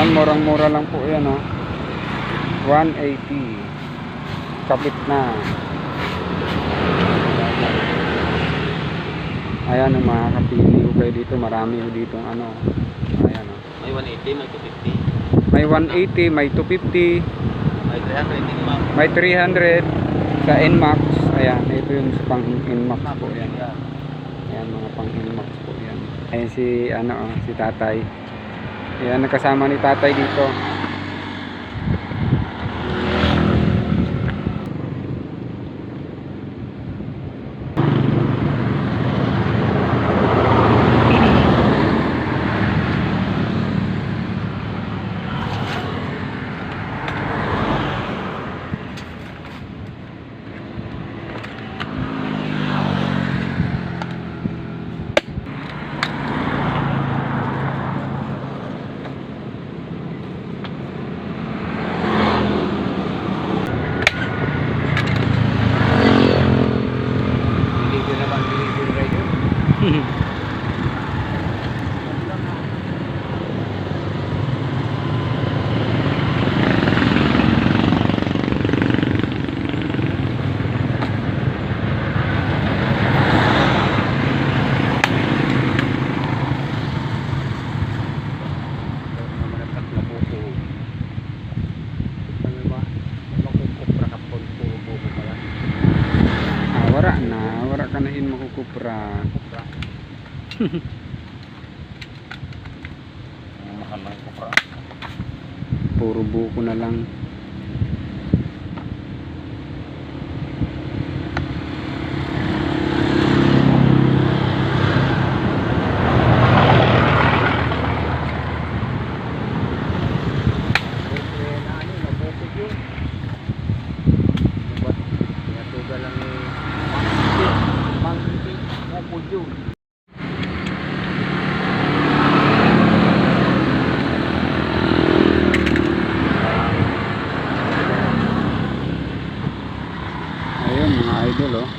Ayan, murang-mura lang po yan, oh. 180. Kapit na. Ayan, oh, makakapili ko kayo dito. Marami ko dito, ano. Ayan, oh. May 180, may 250. May 180, may 250, May 300 din ma'am. may 300 sa NMAX. Ayan, ito yung pang NMAX po yan. Ayan, mga pang NMAX po yan. Ayan si, ano, oh, si tatay. Ayan, nakasama ni tatay dito. Delivery naman, delivery rider. Wala na, wala ka na in makukupra. Mahal lang ko pa. Puro buko na lang. Ayun mga idol, oh.